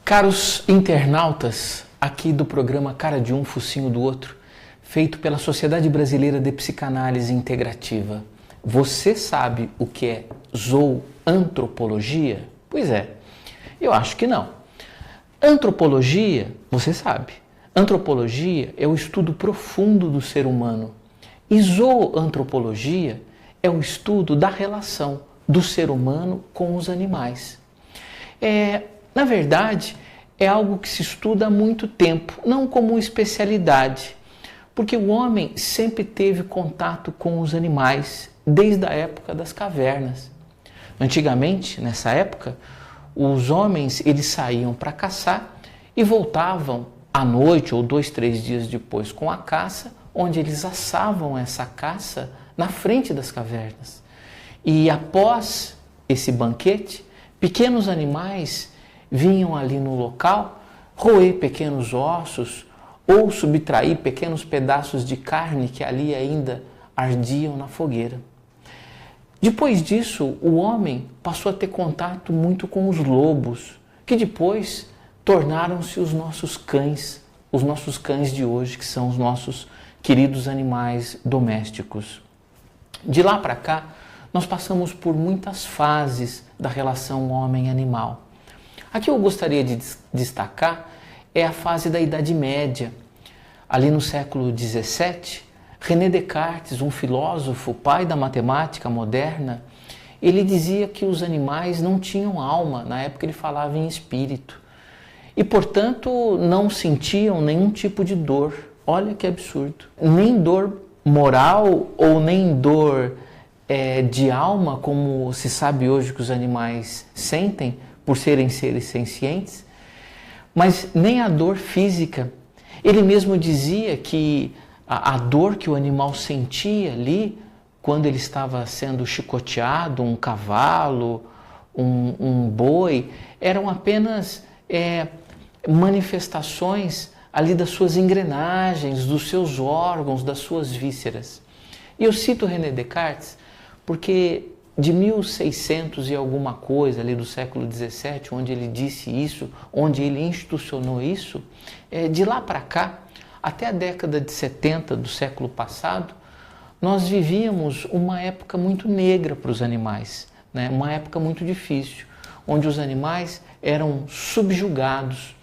Caros internautas, aqui do programa Cara de Um, Focinho do Outro, feito pela Sociedade Brasileira de Psicanálise Integrativa. Você sabe o que é zoantropologia? Pois é, eu acho que não. Antropologia, você sabe. Antropologia é o estudo profundo do ser humano. E zoantropologia é o estudo da relação do ser humano com os animais. Na verdade, é algo que se estuda há muito tempo, não como especialidade, porque o homem sempre teve contato com os animais, desde a época das cavernas. Antigamente, nessa época, os homens eles saíam para caçar e voltavam à noite ou 2, 3 dias depois com a caça, onde eles assavam essa caça na frente das cavernas. E após esse banquete, pequenos animais vinham ali no local roer pequenos ossos ou subtrair pequenos pedaços de carne que ali ainda ardiam na fogueira. Depois disso, o homem passou a ter contato muito com os lobos, que depois tornaram-se os nossos cães de hoje, que são os nossos queridos animais domésticos. De lá para cá, nós passamos por muitas fases da relação homem-animal. A que eu gostaria de destacar é a fase da Idade Média. Ali no século XVII, René Descartes, um filósofo, pai da matemática moderna, ele dizia que os animais não tinham alma, na época ele falava em espírito, e portanto não sentiam nenhum tipo de dor. Olha que absurdo! Nem dor moral ou nem dor de alma, como se sabe hoje que os animais sentem, por serem seres sencientes, mas nem a dor física. Ele mesmo dizia que a dor que o animal sentia ali, quando ele estava sendo chicoteado, um cavalo, um boi, eram apenas manifestações ali das suas engrenagens, dos seus órgãos, das suas vísceras. E eu cito René Descartes porque de 1600 e alguma coisa, ali do século XVII, onde ele disse isso, onde ele institucionou isso, de lá para cá, até a década de 70 do século passado, nós vivíamos uma época muito negra para os animais, né? Uma época muito difícil, onde os animais eram subjugados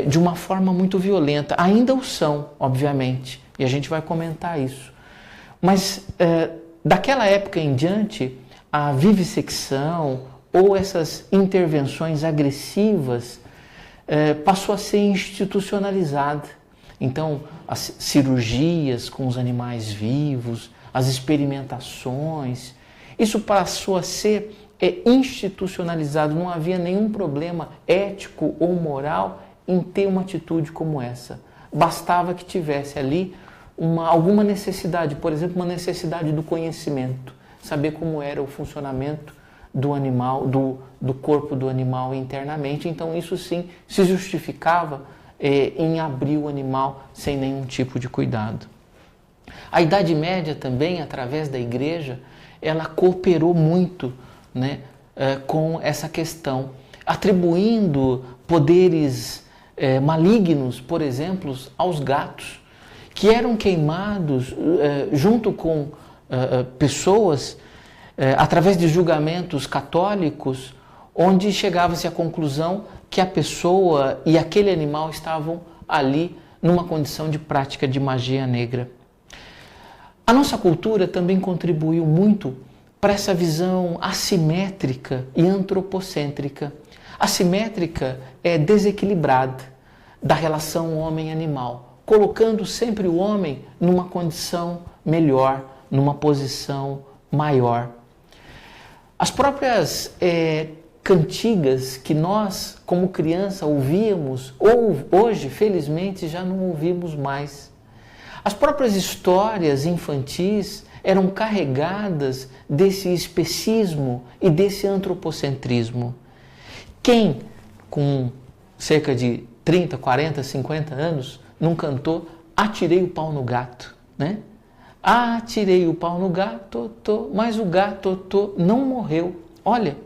de uma forma muito violenta. Ainda o são, obviamente, e a gente vai comentar isso. Mas daquela época em diante, a vivissecção ou essas intervenções agressivas passou a ser institucionalizada. Então, as cirurgias com os animais vivos, as experimentações, isso passou a ser institucionalizado. Não havia nenhum problema ético ou moral em ter uma atitude como essa. Bastava que tivesse ali alguma necessidade, por exemplo, uma necessidade do conhecimento, saber como era o funcionamento do animal, do corpo do animal internamente. Então isso sim se justificava em abrir o animal sem nenhum tipo de cuidado. A Idade Média também, através da Igreja, ela cooperou muito, né, com essa questão, atribuindo poderes malignos, por exemplo, aos gatos, que eram queimados junto com pessoas através de julgamentos católicos, onde chegava-se à conclusão que a pessoa e aquele animal estavam ali numa condição de prática de magia negra. A nossa cultura também contribuiu muito para essa visão assimétrica e antropocêntrica. Assimétrica é desequilibrada da relação homem-animal, colocando sempre o homem numa condição melhor, numa posição maior. As próprias cantigas que nós, como criança, ouvíamos, ou hoje, felizmente, já não ouvimos mais. As próprias histórias infantis eram carregadas desse especismo e desse antropocentrismo. Quem, com cerca de 30, 40, 50 anos, não cantou "Atirei o pau no gato", né? Atirei o pau no gato, mas o gato não morreu. Olha,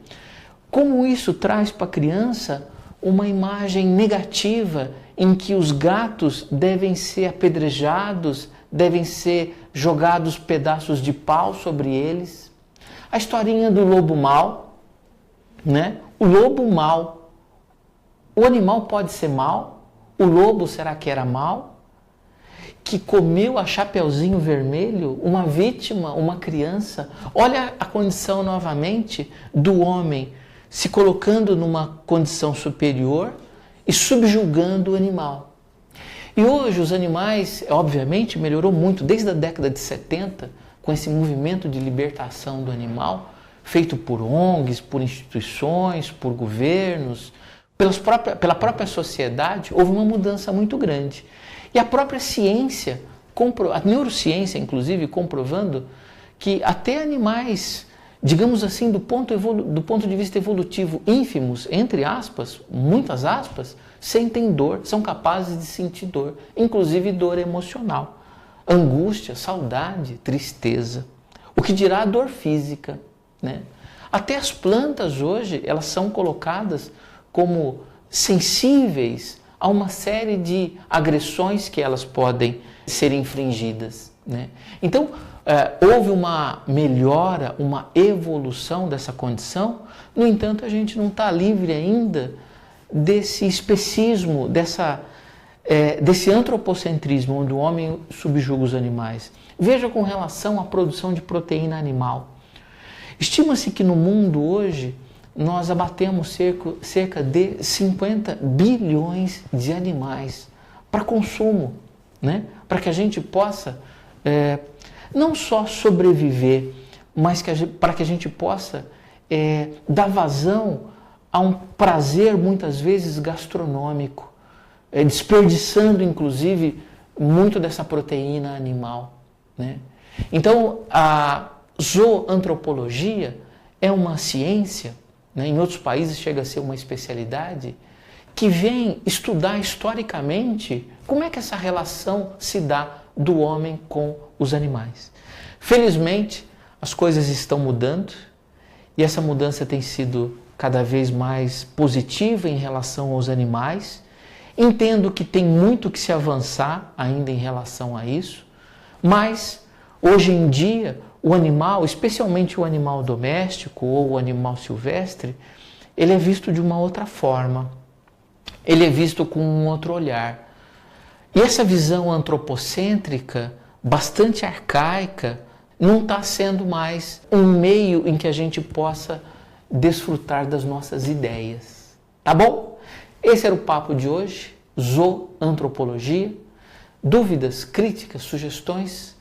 como isso traz para a criança uma imagem negativa em que os gatos devem ser apedrejados, devem ser jogados pedaços de pau sobre eles. A historinha do lobo mau, né? O lobo mau. O animal pode ser mau? O lobo será que era mau? Que comeu a Chapeuzinho Vermelho, uma vítima, uma criança. Olha a condição novamente do homem se colocando numa condição superior e subjugando o animal. E hoje os animais, obviamente, melhorou muito desde a década de 70, com esse movimento de libertação do animal, feito por ONGs, por instituições, por governos, pela própria sociedade, houve uma mudança muito grande. E a própria ciência, a neurociência, inclusive, comprovando que até animais, digamos assim, do ponto de vista evolutivo, ínfimos, entre aspas, muitas aspas, sentem dor, são capazes de sentir dor, inclusive dor emocional, angústia, saudade, tristeza. O que dirá a dor física, né? Até as plantas hoje, elas são colocadas como sensíveis a uma série de agressões que elas podem ser infringidas, né? Então, houve uma melhora, uma evolução dessa condição. No entanto, a gente não está livre ainda desse especismo, desse antropocentrismo, onde o homem subjuga os animais. Veja com relação à produção de proteína animal. Estima-se que no mundo hoje nós abatemos cerca de 50 bilhões de animais para consumo, né? Para que a gente possa não só sobreviver, mas para que a gente possa dar vazão a um prazer muitas vezes gastronômico, desperdiçando inclusive muito dessa proteína animal, né? Então a zoantropologia é uma ciência, né? Em outros países chega a ser uma especialidade, que vem estudar historicamente como é que essa relação se dá do homem com os animais. Felizmente, as coisas estão mudando e essa mudança tem sido cada vez mais positiva em relação aos animais. Entendo que tem muito que se avançar ainda em relação a isso, mas hoje em dia o animal, especialmente o animal doméstico ou o animal silvestre, ele é visto de uma outra forma, ele é visto com um outro olhar. E essa visão antropocêntrica, bastante arcaica, não está sendo mais um meio em que a gente possa desfrutar das nossas ideias. Tá bom? Esse era o papo de hoje, zoantropologia. Dúvidas, críticas, sugestões,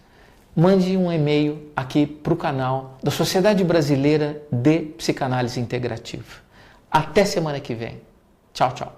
mande um e-mail aqui para o canal da Sociedade Brasileira de Psicanálise Integrativa. Até semana que vem. Tchau, tchau.